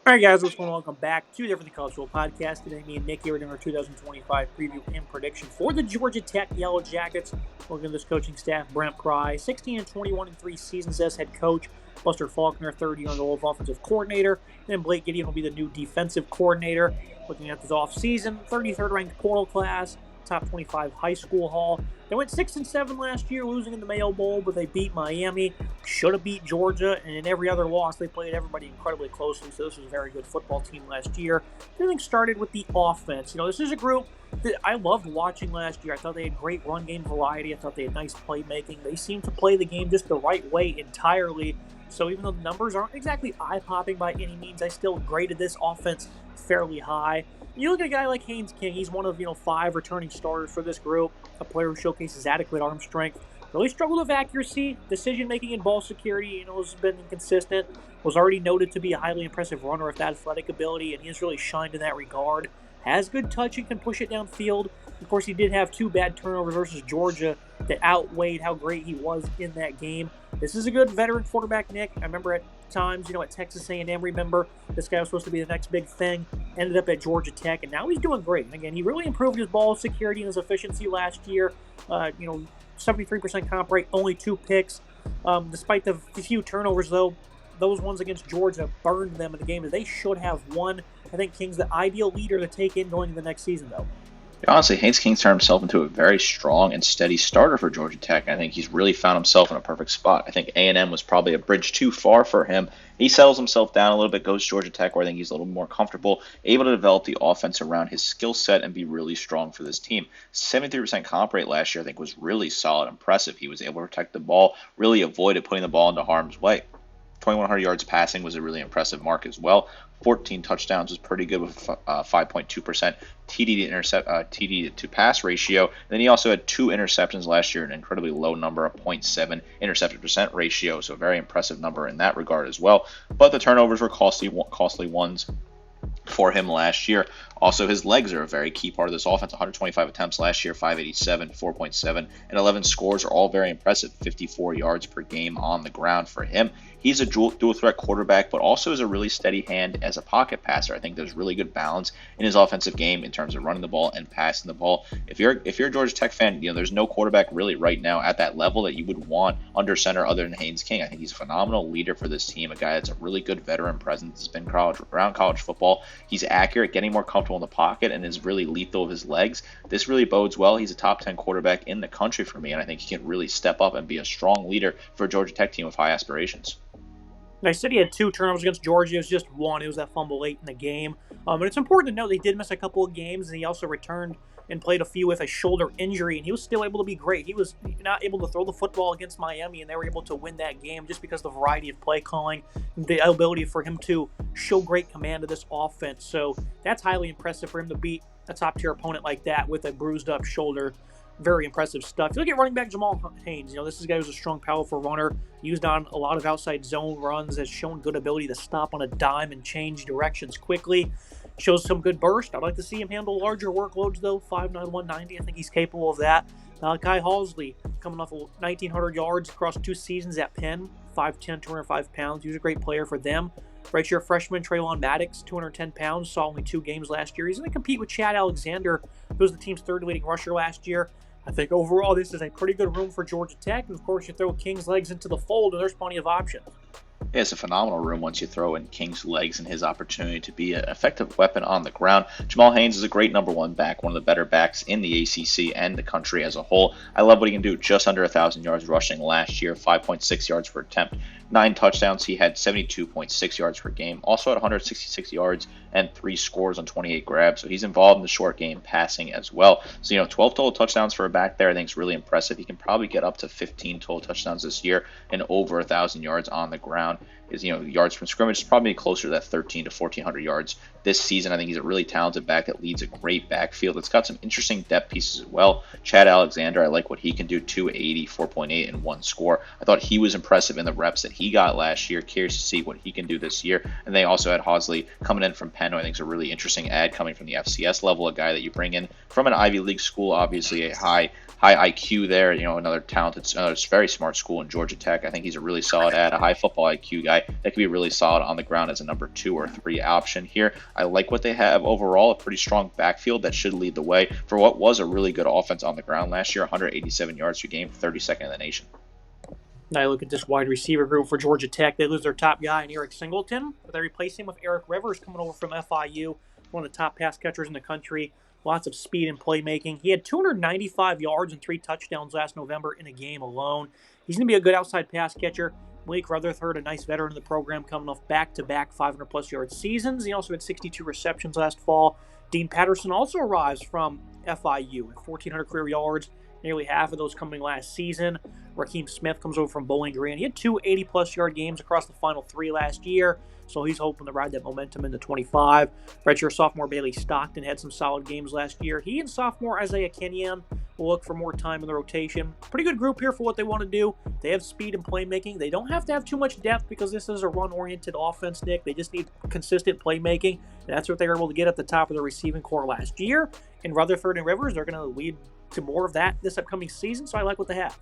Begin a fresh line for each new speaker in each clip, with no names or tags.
All right, guys, what's going on? Welcome back to the Everything College Football Podcast. Today, me and Nick here doing our 2025 preview and prediction for the Georgia Tech Yellow Jackets. Looking at this coaching staff: Brent Pry, 16 and 21 in 3 seasons as head coach; Buster Faulkner, third year on the role of offensive coordinator; and then Blake Gideon will be the new defensive coordinator. Looking at this offseason, 33rd ranked portal class, top 25 high school haul. They went 6-7 last year, losing in the Mayo Bowl, but they beat Miami. Should have beat Georgia, and in every other loss, they played everybody incredibly closely. So this was a very good football team last year. Everything started with the offense. This is a group that I loved watching last year. I thought they had great run game variety. I thought they had nice playmaking. They seemed to play the game just the right way entirely. So even though the numbers aren't exactly eye-popping by any means, I still graded this offense fairly high. You look at a guy like Haynes King. He's one of 5 returning starters for this group, a player who showcases adequate arm strength. Really struggled with accuracy, decision-making, and ball security. Has been inconsistent. Was already noted to be a highly impressive runner with athletic ability, and he has really shined in that regard. Has good touch and can push it downfield. Of course, he did have 2 bad turnovers versus Georgia that outweighed how great he was in that game. This is a good veteran quarterback, Nick. I remember at times, at Texas A&M, remember this guy was supposed to be the next big thing. Ended up at Georgia Tech, and now he's doing great. And again, he really improved his ball security and his efficiency last year. 73% comp rate, only 2 picks. Despite the few turnovers, though, those ones against Georgia burned them in the game that they should have won. I think King's the ideal leader to take in going into the next season, though.
Honestly, Haynes King turned himself into a very strong and steady starter for Georgia Tech. I think he's really found himself in a perfect spot. I think A&M was probably a bridge too far for him. He settles himself down a little bit, goes to Georgia Tech, where I think he's a little more comfortable, able to develop the offense around his skill set and be really strong for this team. 73% comp rate last year, I think, was really solid, impressive. He was able to protect the ball, really avoided putting the ball into harm's way. 2,100 yards passing was a really impressive mark as well. 14 touchdowns was pretty good with 5.2% TD to pass ratio. Then he also had 2 interceptions last year, an incredibly low number, a 0.7 interception percent ratio, so a very impressive number in that regard as well. But the turnovers were costly ones for him last year. Also, his legs are a very key part of this offense. 125 attempts last year, 587, 4.7, and 11 scores are all very impressive. 54 yards per game on the ground for him. He's a dual threat quarterback, but also is a really steady hand as a pocket passer. I think there's really good balance in his offensive game in terms of running the ball and passing the ball. If you're a Georgia Tech fan, there's no quarterback really right now at that level that you would want under center other than Haynes King. I think he's a phenomenal leader for this team, a guy that's a really good veteran presence, has been around college football. He's accurate, getting more comfortable in the pocket, and is really lethal with his legs. This really bodes well. He's a top 10 quarterback in the country for me, and I think he can really step up and be a strong leader for a Georgia Tech team with high aspirations.
I said he had 2 turnovers against Georgia. It was just 1. It was that fumble late in the game. But it's important to note they did miss a couple of games, and he also returned and played a few with a shoulder injury, and he was still able to be great. He was not able to throw the football against Miami, and they were able to win that game just because of the variety of play calling, the ability for him to show great command of this offense. So that's highly impressive for him to beat a top-tier opponent like that with a bruised-up shoulder. Very impressive stuff. You look at running back Jamal Haynes. This is a guy who's a strong, powerful runner, used on a lot of outside zone runs, has shown good ability to stop on a dime and change directions quickly. Shows some good burst. I'd like to see him handle larger workloads, though. 5'9", 190. I think he's capable of that. Kai Halsley, coming off of 1,900 yards across 2 seasons at Penn. 5'10", 205 pounds. He was a great player for them. Right-year freshman Traylon Maddox, 210 pounds, saw only 2 games last year. He's going to compete with Chad Alexander, who was the team's 3rd leading rusher last year. I think overall this is a pretty good room for Georgia Tech. And, of course, you throw King's legs into the fold, and there's plenty of options.
Yeah, it's a phenomenal room once you throw in King's legs and his opportunity to be an effective weapon on the ground. Jamal Haynes is a great number 1 back, one of the better backs in the ACC and the country as a whole. I love what he can do, just under 1,000 yards rushing last year, 5.6 yards per attempt, 9 touchdowns. He had 72.6 yards per game, also had 166 yards and 3 scores on 28 grabs. So he's involved in the short game passing as well. So, 12 total touchdowns for a back there I think is really impressive. He can probably get up to 15 total touchdowns this year and over 1,000 yards on the ground. His yards from scrimmage is probably closer to that 1,300 to 1,400 yards this season. I think he's a really talented back that leads a great backfield. It's got some interesting depth pieces as well. Chad Alexander, I like what he can do, 280, 4.8, and 1 score. I thought he was impressive in the reps that he got last year. Curious to see what he can do this year. And they also had Halsley coming in from Penn, who I think is a really interesting ad coming from the FCS level, a guy that you bring in from an Ivy League school, obviously a high IQ there, another talented, very smart school in Georgia Tech. I think he's a really solid ad, a high football IQ guy. guy that could be really solid on the ground as a number 2 or 3 option here. I like what they have overall, a pretty strong backfield that should lead the way for what was a really good offense on the ground last year, 187 yards per game, 32nd in the nation.
Now you look at this wide receiver group for Georgia Tech. They lose their top guy in Eric Singleton, but they replace him with Eric Rivers coming over from FIU, one of the top pass catchers in the country. Lots of speed and playmaking. He had 295 yards and 3 touchdowns last November in a game alone. He's going to be a good outside pass catcher. Malik Rutherford, a nice veteran in the program, coming off back-to-back 500-plus yard seasons. He also had 62 receptions last fall. Dean Patterson also arrives from FIU with 1,400 career yards, nearly half of those coming last season. Raheem Smith comes over from Bowling Green. He had 2 80-plus yard games across the final 3 last year, so he's hoping to ride that momentum into 25. Redshirt sophomore Bailey Stockton had some solid games last year. He and sophomore Isaiah Kenyon will look for more time in the rotation. Pretty good group here for what they want to do. They have speed and playmaking. They don't have to have too much depth because this is a run-oriented offense, Nick. They just need consistent playmaking, and that's what they were able to get at the top of the receiving core last year. And Rutherford and Rivers, they're going to lead to more of that this upcoming season, so I like what they have.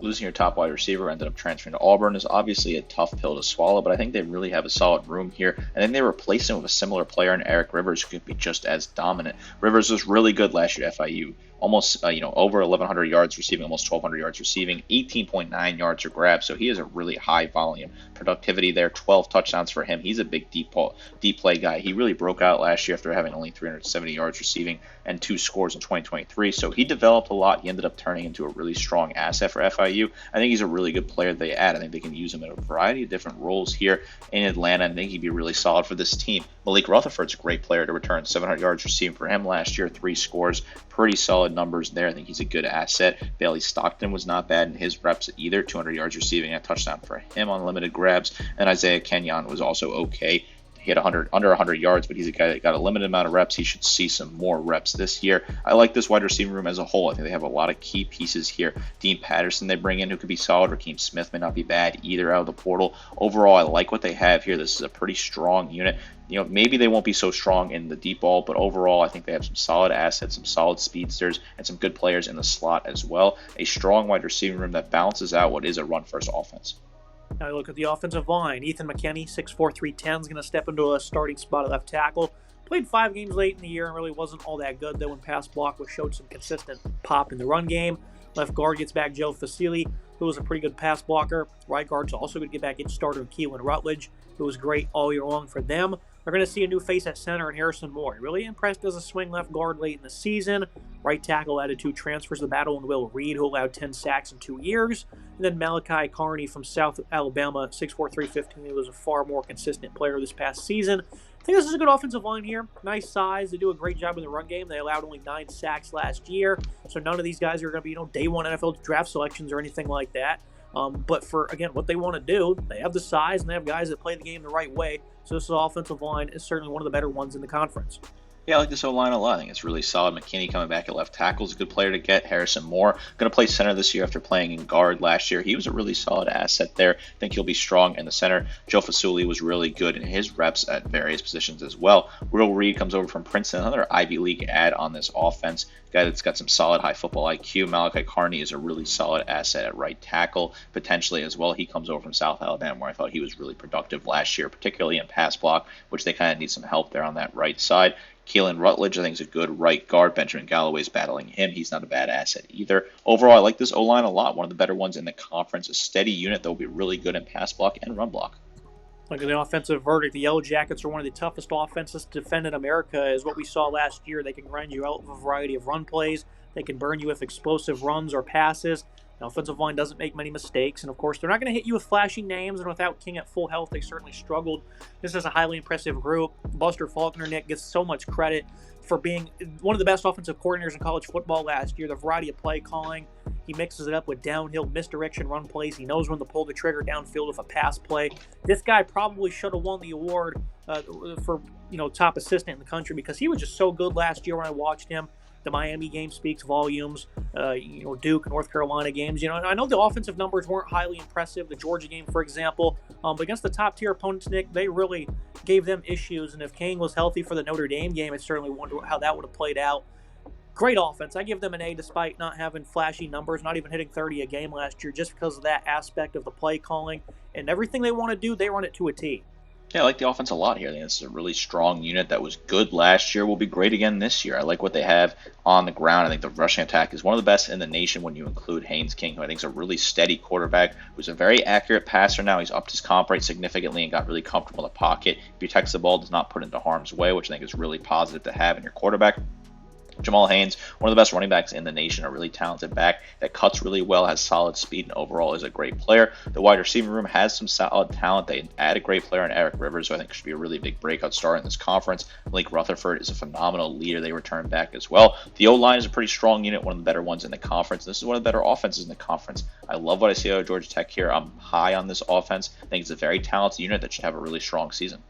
Losing your top wide receiver, ended up transferring to Auburn, is obviously a tough pill to swallow, but I think they really have a solid room here. And then they replace him with a similar player in Eric Rivers who could be just as dominant. Rivers was really good last year at FIU. Almost, over 1,100 yards receiving, almost 1,200 yards receiving, 18.9 yards per grab. So he has a really high volume productivity there. 12 touchdowns for him. He's a big deep play guy. He really broke out last year after having only 370 yards receiving and 2 scores in 2023. So he developed a lot. He ended up turning into a really strong asset for FIU. I think he's a really good player they add. I think they can use him in a variety of different roles here in Atlanta. I think he'd be really solid for this team. Malik Rutherford's a great player to return. 700 yards receiving for him last year, 3 scores. Pretty solid numbers there. I think he's a good asset. Bailey Stockton was not bad in his reps either. 200 yards receiving, a touchdown for him on limited grabs. And Isaiah Kenyon was also okay. He had under 100 yards, but he's a guy that got a limited amount of reps. He should see some more reps this year. I like this wide receiver room as a whole. I think they have a lot of key pieces here. Dean Patterson they bring in who could be solid. Raheem Smith may not be bad either out of the portal. Overall, I like what they have here. This is a pretty strong unit. Maybe they won't be so strong in the deep ball, but overall, I think they have some solid assets, some solid speedsters, and some good players in the slot as well. A strong wide receiving room that balances out what is a run-first offense.
Now you look at the offensive line. Ethan McKinney, 6'4", 310, is going to step into a starting spot at left tackle. Played 5 games late in the year and really wasn't all that good, though, when pass block was showed some consistent pop in the run game. Left guard gets back Joe Fasili, who was a pretty good pass blocker. Right guard's also going to get back its starter Keelan Rutledge, who was great all year long for them. They're going to see a new face at center in Harrison Moore. Really impressed as a swing left guard late in the season. Right tackle added 2 transfers to the battle in Will Reed, who allowed 10 sacks in 2 years. And then Malachi Carney from South Alabama, 6'4", 315, who was a far more consistent player this past season. I think this is a good offensive line here. Nice size. They do a great job in the run game. They allowed only 9 sacks last year. So none of these guys are going to be, day one NFL draft selections or anything like that. But for, again, what they want to do, they have the size and they have guys that play the game the right way. So this offensive line is certainly one of the better ones in the conference.
Yeah, I like this O-line a lot. I think it's really solid. McKinney coming back at left tackle is a good player to get. Harrison Moore going to play center this year after playing in guard last year. He was a really solid asset there. I think he'll be strong in the center. Joe Fasuli was really good in his reps at various positions as well. Will Reed comes over from Princeton, another Ivy League add on this offense. Guy that's got some solid high football IQ. Malachi Carney is a really solid asset at right tackle, potentially as well. He comes over from South Alabama, where I thought he was really productive last year, particularly in pass block, which they kind of need some help there on that right side. Keelan Rutledge, I think, is a good right guard. Benjamin Galloway's battling him. He's not a bad asset either. Overall, I like this O-line a lot. One of the better ones in the conference. A steady unit that will be really good in pass block and run block.
Look at the offensive verdict. The Yellow Jackets are one of the toughest offenses to defend in America, is what we saw last year. They can grind you out with a variety of run plays. They can burn you with explosive runs or passes. The offensive line doesn't make many mistakes, and of course, they're not going to hit you with flashy names, and without King at full health, they certainly struggled. This is a highly impressive group. Buster Faulkner, Nick, gets so much credit for being one of the best offensive coordinators in college football last year. The variety of play calling, he mixes it up with downhill misdirection run plays. He knows when to pull the trigger downfield with a pass play. This guy probably should have won the award for top assistant in the country, because he was just so good last year when I watched him. The Miami game speaks volumes. Duke, North Carolina games. I know the offensive numbers weren't highly impressive. The Georgia game, for example, but against the top-tier opponents, Nick, they really gave them issues. And if King was healthy for the Notre Dame game, I certainly wonder how that would have played out. Great offense. I give them an A despite not having flashy numbers, not even hitting 30 a game last year, just because of that aspect of the play calling. And everything they want to do, they run it to a T.
Yeah, I like the offense a lot here. I think this is a really strong unit that was good last year, will be great again this year. I like what they have on the ground. I think the rushing attack is one of the best in the nation when you include Haynes King, who I think is a really steady quarterback, who's a very accurate passer now. He's upped his comp rate significantly and got really comfortable in the pocket. He protects the ball, does not put it into harm's way, which I think is really positive to have in your quarterback. Jamal Haynes, one of the best running backs in the nation, a really talented back that cuts really well, has solid speed, and overall is a great player. The wide receiver room has some solid talent. They add a great player in Eric Rivers, who I think should be a really big breakout star in this conference. Malik Rutherford is a phenomenal leader. They return back as well. The O-line is a pretty strong unit, one of the better ones in the conference. This is one of the better offenses in the conference. I love what I see out of Georgia Tech here. I'm high on this offense. I think it's a very talented unit that should have a really strong season.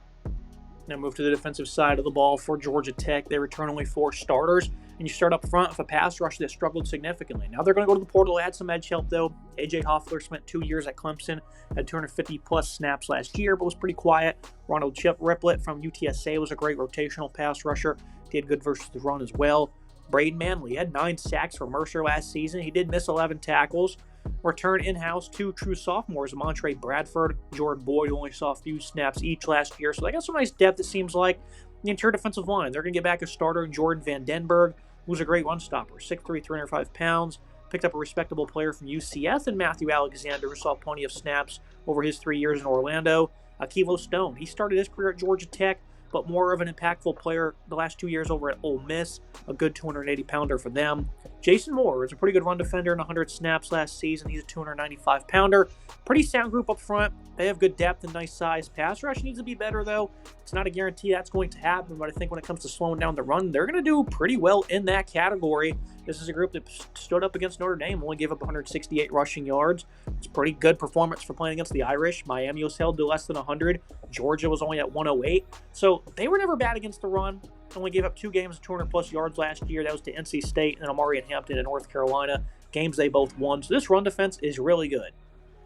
Now move to the defensive side of the ball for Georgia Tech. They return only 4 starters, and you start up front with a pass rush that struggled significantly. Now they're going to go to the portal, add some edge help, though. A.J. Hoffler spent 2 years at Clemson, had 250-plus snaps last year, but was pretty quiet. Ronald Chip Riplett from UTSA was a great rotational pass rusher. Did good versus the run as well. Braden Manley had 9 sacks for Mercer last season. He did miss 11 tackles. Return in-house 2 true sophomores, Montre Bradford, Jordan Boyd, who only saw a few snaps each last year. So they got some nice depth, it seems like. The interior defensive line, they're going to get back a starter in Jordan Van Den Berg, who's a great run stopper, 6'3", 305 pounds. Picked up a respectable player from UCF and Matthew Alexander, who saw plenty of snaps over his 3 years in Orlando. Akivo Stone, he started his career at Georgia Tech, but more of an impactful player the last 2 years over at Ole Miss, a good 280-pounder for them. Jason Moore is a pretty good run defender in 100 snaps last season. He's a 295-pounder. Pretty sound group up front. They have good depth and nice size. Pass rush needs to be better, though. It's not a guarantee that's going to happen, but I think when it comes to slowing down the run, they're going to do pretty well in that category. This is a group that stood up against Notre Dame, only gave up 168 rushing yards. It's a pretty good performance for playing against the Irish. Miami was held to less than 100. Georgia was only at 108. So they were never bad against the run. Only gave up 2 games of 200-plus yards last year. That was to NC State and Amari and Hampton in North Carolina. Games they both won. So this run defense is really good.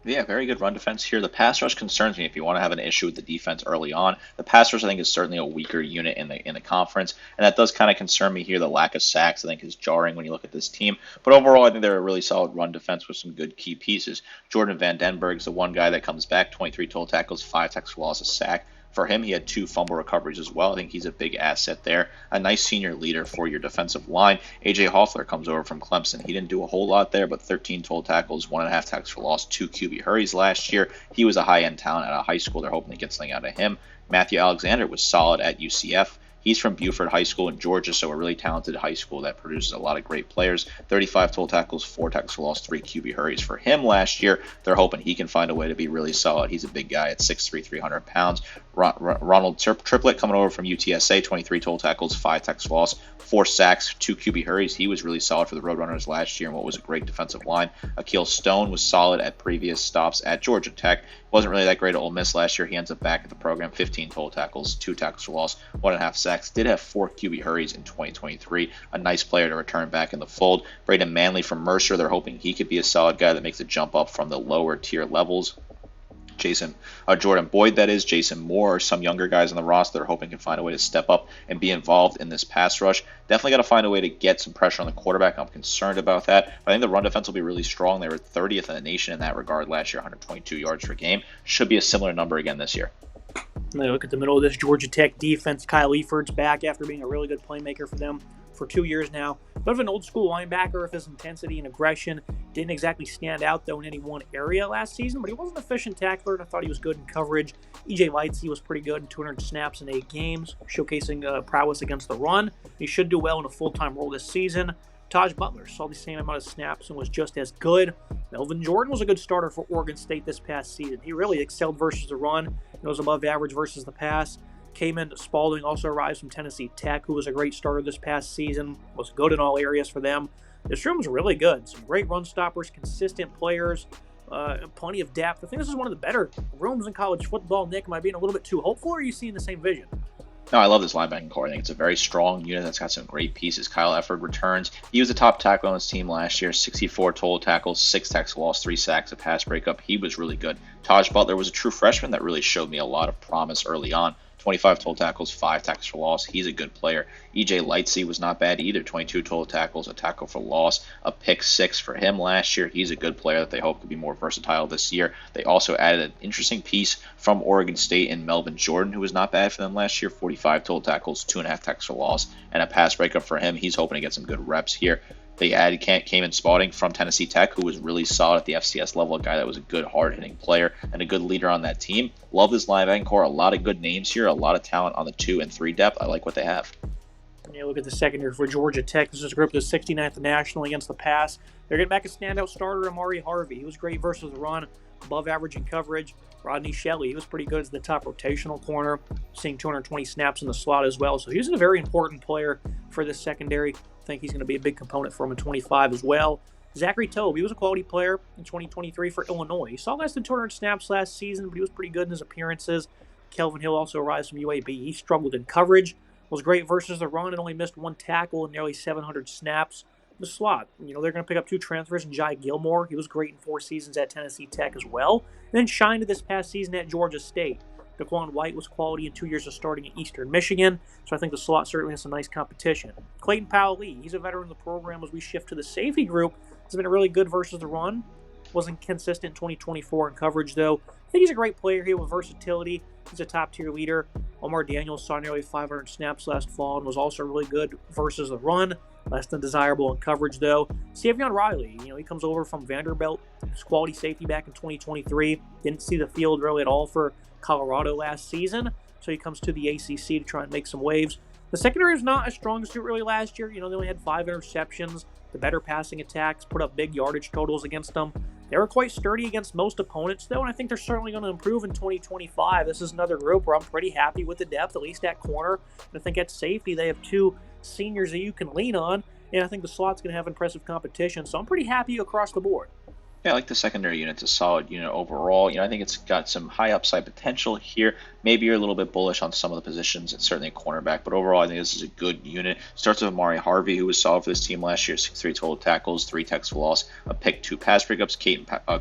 Yeah, very good run defense here. The pass rush concerns me if you want to have an issue with the defense early on. The pass rush, I think, is certainly a weaker unit in the conference, and that does kind of concern me here. The lack of sacks, I think, is jarring when you look at this team. But overall, I think they're a really solid run defense with some good key pieces. Jordan Van Den Berg is the one guy that comes back, 23 total tackles, 5 tackles for loss, a sack. For him, he had 2 fumble recoveries as well. I think he's a big asset there. A nice senior leader for your defensive line. A.J. Hoffler comes over from Clemson. He didn't do a whole lot there, but 13 total tackles, 1.5 tackles for loss, 2 QB hurries last year. He was a high-end talent at a high school. They're hoping to get something out of him. Matthew Alexander was solid at UCF. He's from Buford High School in Georgia, so a really talented high school that produces a lot of great players. 35 total tackles, 4 tackles for loss, 3 QB hurries for him last year. They're hoping he can find a way to be really solid. He's a big guy at 6'3", 300 pounds. Ronald Triplett coming over from UTSA, 23 total tackles, 5 tackles for loss, 4 sacks, 2 QB hurries. He was really solid for the Roadrunners last year in what was a great defensive line. Akil Stone was solid at previous stops at Georgia Tech. Wasn't really that great at Ole Miss last year. He ends up back at the program, 15 total tackles, 2 tackles for loss, 1.5 sacks. Did have 4 QB hurries in 2023. A nice player to return back in the fold. Braden Manley from Mercer, they're hoping he could be a solid guy that makes a jump up from the lower tier levels. Jordan Boyd, that is, Jason Moore, or some younger guys on the roster that are hoping can find a way to step up and be involved in this pass rush. Definitely got to find a way to get some pressure on the quarterback. I'm concerned about that. But I think the run defense will be really strong. They were 30th in the nation in that regard last year, 122 yards per game. Should be a similar number again this year.
Look at the middle of this Georgia Tech defense. Kyle Eford's back after being a really good playmaker for them for 2 years now. Bit of an old school linebacker with his intensity and aggression. Didn't exactly stand out, though, in any one area last season, but he was an efficient tackler, and I thought he was good in coverage. E.J. Lightsey was pretty good in 200 snaps in 8 games, showcasing prowess against the run. He should do well in a full-time role this season. Taj Butler saw the same amount of snaps and was just as good. Melvin Jordan was a good starter for Oregon State this past season. He really excelled versus the run and was above average versus the pass. Kamen Spalding also arrives from Tennessee Tech, who was a great starter this past season, was good in all areas for them. This room is really good. Some great run stoppers, consistent players, plenty of depth. I think this is one of the better rooms in college football. Nick, am I being a little bit too hopeful, or are you seeing the same vision?
No, I love this linebacking core. I think it's a very strong unit that's got some great pieces. Kyle Efford returns. He was the top tackler on his team last year. 64 total tackles, 6 tackles for loss, 3 sacks, a pass breakup. He was really good. Taj Butler was a true freshman that really showed me a lot of promise early on. 25 total tackles, 5 tackles for loss. He's a good player. EJ Lightsey was not bad either. 22 total tackles, a tackle for loss, a pick 6 for him last year. He's a good player that they hope could be more versatile this year. They also added an interesting piece from Oregon State in Melvin Jordan, who was not bad for them last year. 45 total tackles, 2.5 tackles for loss, and a pass breakup for him. He's hoping to get some good reps here. They added Cayman Spalding from Tennessee Tech, who was really solid at the FCS level, a guy that was a good, hard-hitting player and a good leader on that team. Love this linebacking core. A lot of good names here, a lot of talent on the 2 and 3 depth. I like what they have.
And you look at the secondary for Georgia Tech. This is a group that's 69th national against the pass. They're getting back a standout starter, Amari Harvey. He was great versus the run, above average in coverage. Rodney Shelley, he was pretty good as the top rotational corner, seeing 220 snaps in the slot as well. So he's a very important player for this secondary. I think he's going to be a big component for him in 25 as well. Zachary Tobe, he was a quality player in 2023 for Illinois. He saw less than 200 snaps last season, but he was pretty good in his appearances. Kelvin Hill also arrives from UAB. He struggled in coverage, was great versus the run, and only missed 1 tackle in nearly 700 snaps. The slot, they're going to pick up 2 transfers in Jai Gilmore. He was great in 4 seasons at Tennessee Tech as well, and then shined this past season at Georgia State. Daquan White was quality in 2 years of starting at Eastern Michigan, so I think the slot certainly has some nice competition. Clayton Powell-Lee, he's a veteran of the program as we shift to the safety group. He's been really good versus the run. Wasn't consistent in 2024 in coverage, though. I think he's a great player here with versatility. He's a top-tier leader. Omar Daniels saw nearly 500 snaps last fall and was also really good versus the run. Less than desirable in coverage, though. Savion Riley, he comes over from Vanderbilt. His quality safety back in 2023. Didn't see the field really at all for Colorado last season, so he comes to the ACC to try and make some waves. The secondary is not as strong as it really last year. They only had 5 interceptions. The better passing attacks put up big yardage totals against them. They were quite sturdy against most opponents, though, and I think they're certainly going to improve in 2025. This is another group where I'm pretty happy with the depth, at least at corner. And I think at safety, they have 2 seniors that you can lean on, and I think the slot's going to have impressive competition, so I'm pretty happy across the board.
Yeah, I like the secondary unit. It's a solid unit overall. I think it's got some high upside potential here. Maybe you're a little bit bullish on some of the positions. It's certainly a cornerback, but overall, I think this is a good unit. Starts with Amari Harvey, who was solid for this team last year. 63 total tackles, 3 tackles for loss, a pick, 2 pass breakups.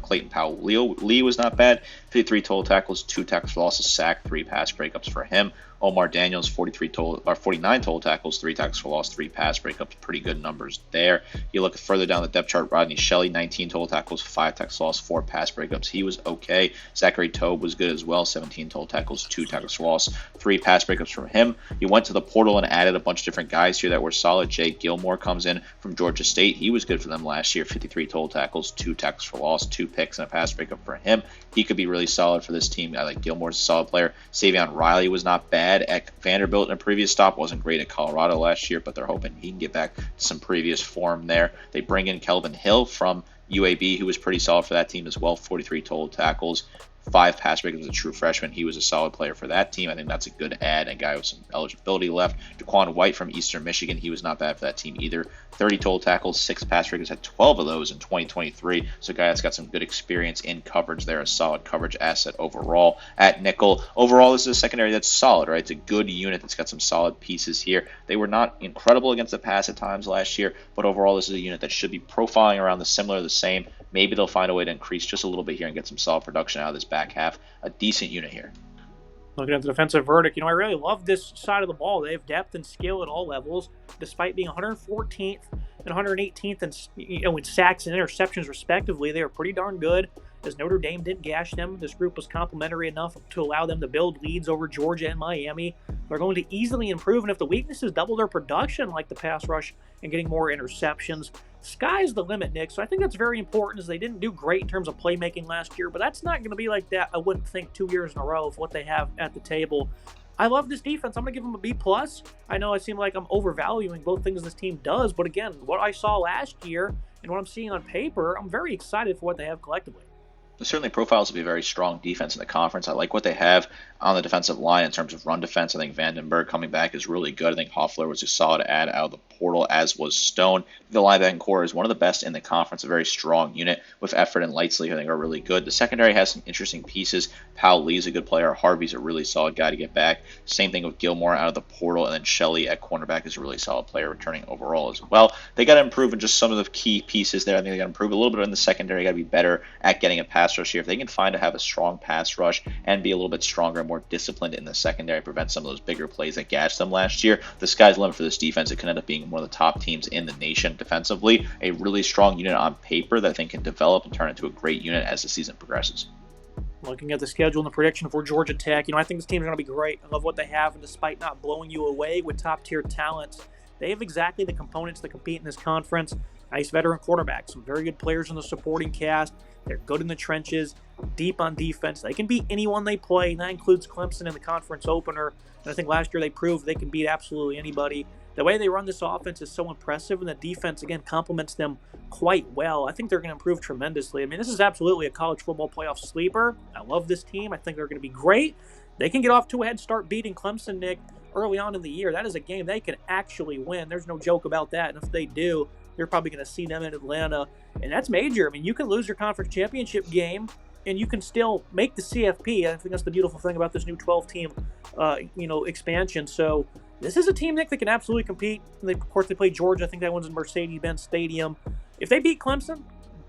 Clayton Powell-Lee was not bad. 53 total tackles, 2 tackles for loss, a sack, 3 pass breakups for him. Omar Daniels, 49 total tackles, 3 tackles for loss, 3 pass breakups. Pretty good numbers there. You look further down the depth chart, Rodney Shelley, 19 total tackles, 5 tackles for loss, 4 pass breakups. He was okay. Zachary Tobe was good as well, 17 total tackles, 2 tackles for loss, 3 pass breakups from him. You went to the portal and added a bunch of different guys here that were solid. Jay Gilmore comes in from Georgia State. He was good for them last year, 53 total tackles, 2 tackles for loss, 2 picks, and a pass breakup for him. He could be really solid for this team. I like Gilmore's a solid player. Savion Riley was not bad at Vanderbilt in a previous stop. Wasn't great at Colorado last year, but they're hoping he can get back to some previous form there. They bring in Kelvin Hill from UAB, who was pretty solid for that team as well. 43 total tackles, 5 pass breakups as a true freshman. He was a solid player for that team. I think that's a good add, a guy with some eligibility left. Daquan White from Eastern Michigan, he was not bad for that team either. 30 total tackles, 6 pass breakups, had 12 of those in 2023. So a guy that's got some good experience in coverage there, a solid coverage asset overall. At nickel, overall this is a secondary that's solid, right? It's a good unit that's got some solid pieces here. They were not incredible against the pass at times last year, but overall this is a unit that should be profiling around the similar, the same. Maybe they'll find a way to increase just a little bit here and get some solid production out of this back half. A decent unit here.
Looking at the defensive verdict, I really love this side of the ball. They have depth and skill at all levels, despite being 114th and 118th in sacks and interceptions, respectively. They are pretty darn good. As Notre Dame didn't gash them, this group was complementary enough to allow them to build leads over Georgia and Miami. They're going to easily improve, and if the weaknesses double their production, like the pass rush and getting more interceptions, sky's the limit, Nick. So I think that's very important, as they didn't do great in terms of playmaking last year, but that's not going to be like that, I wouldn't think, 2 years in a row of what they have at the table. I love this defense. I'm going to give them a B+. I know I seem like I'm overvaluing both things this team does, but again, what I saw last year and what I'm seeing on paper, I'm very excited for what they have collectively.
Certainly profiles to be a very strong defense in the conference. I like what they have on the defensive line in terms of run defense. I think Vandenberg coming back is really good. I think Hoffler was a solid add out of the portal, as was Stone. The linebacking core is one of the best in the conference, a very strong unit with Effort and Lightsley, who I think are really good. The secondary has some interesting pieces. Powell-Lee's a good player. Harvey's a really solid guy to get back. Same thing with Gilmore out of the portal, and then Shelley at cornerback is a really solid player returning overall as well. They got to improve in just some of the key pieces there. I think they got to improve a little bit in the secondary. Got to be better at getting a pass pass rush here. If they can find to have a strong pass rush and be a little bit stronger and more disciplined in the secondary, prevent some of those bigger plays that gashed them last year, the sky's the limit for this defense. It can end up being one of the top teams in the nation defensively. A really strong unit on paper that I think can develop and turn into a great unit as the season progresses.
Looking at the schedule and the prediction for Georgia Tech, I think this team's going to be great. I love what they have, and despite not blowing you away with top-tier talent, they have exactly the components to compete in this conference. Nice veteran quarterback, some very good players in the supporting cast. They're good in the trenches, deep on defense. They can beat anyone they play, and that includes Clemson in the conference opener. And I think last year they proved they can beat absolutely anybody. The way they run this offense is so impressive, and the defense, again, complements them quite well. I think they're going to improve tremendously. This is absolutely a college football playoff sleeper. I love this team. I think they're going to be great. They can get off to a head start beating Clemson, Nick, early on in the year. That is a game they can actually win. There's no joke about that. And if they do, you're probably going to see them in Atlanta. And that's major. You can lose your conference championship game, and you can still make the CFP. I think that's the beautiful thing about this new 12-team, expansion. So this is a team, Nick, that can absolutely compete. Of course, they play Georgia. I think that one's in Mercedes-Benz Stadium. If they beat Clemson,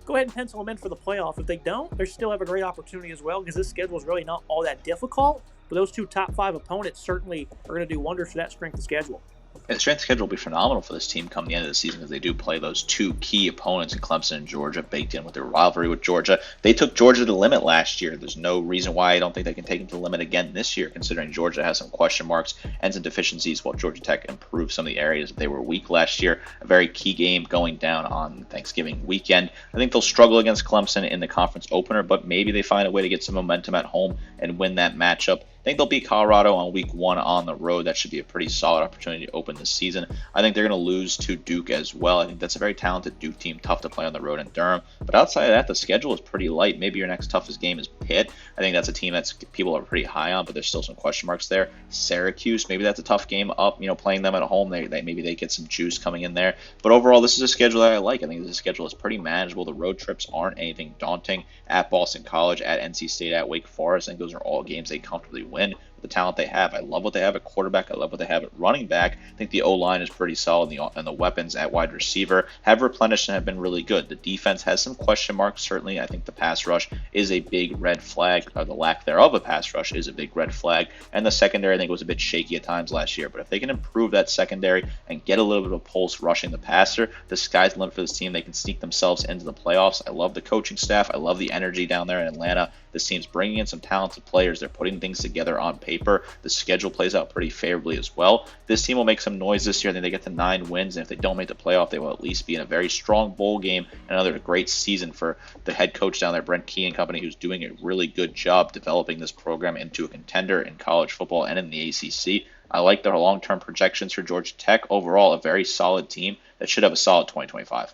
go ahead and pencil them in for the playoff. If they don't, they still have a great opportunity as well, because this schedule is really not all that difficult. But those two top 5 opponents certainly are going to do wonders for that strength of schedule.
And the strength schedule will be phenomenal for this team come the end of the season, because they do play those two key opponents in Clemson and Georgia, baked in with their rivalry with Georgia. They took Georgia to the limit last year. There's no reason why I don't think they can take them to the limit again this year, considering Georgia has some question marks and some deficiencies, while Georgia Tech improved some of the areas that they were weak last year. A very key game going down on Thanksgiving weekend. I think they'll struggle against Clemson in the conference opener, but maybe they find a way to get some momentum at home and win that matchup. I think they'll beat Colorado on week 1 on the road. That should be a pretty solid opportunity to open the season. I think they're going to lose to Duke as well. I think that's a very talented Duke team, tough to play on the road in Durham. But outside of that, the schedule is pretty light. Maybe your next toughest game is Pitt. I think that's a team that people are pretty high on, but there's still some question marks there. Syracuse, maybe that's a tough game up. Playing them at home, maybe they get some juice coming in there. But overall, this is a schedule that I like. I think this schedule is pretty manageable. The road trips aren't anything daunting. At Boston College, at NC State, at Wake Forest, I think those are all games they comfortably win. The talent they have. I love what they have at quarterback. I love what they have at running back. I think the O-line is pretty solid, and the weapons at wide receiver have replenished and have been really good. The defense has some question marks, certainly. I think the pass rush is a big red flag, or the lack thereof of pass rush is a big red flag, and the secondary, I think, was a bit shaky at times last year. But if they can improve that secondary and get a little bit of a pulse rushing the passer, the sky's the limit for this team. They can sneak themselves into the playoffs. I love the coaching staff. I love the energy down there in Atlanta. This team's bringing in some talented players. They're putting things together on paper. The schedule plays out pretty favorably as well. This team will make some noise this year. I think they get to 9 wins, and if they don't make the playoff, they will at least be in a very strong bowl game. Another great season for the head coach down there, Brent Key and company, who's doing a really good job developing this program into a contender in college football and in the ACC. I like their long-term projections for Georgia Tech. Overall, a very solid team that should have a solid 2025.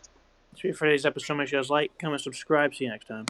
That's it for today's episode. Make sure you guys like, comment, subscribe. See you next time.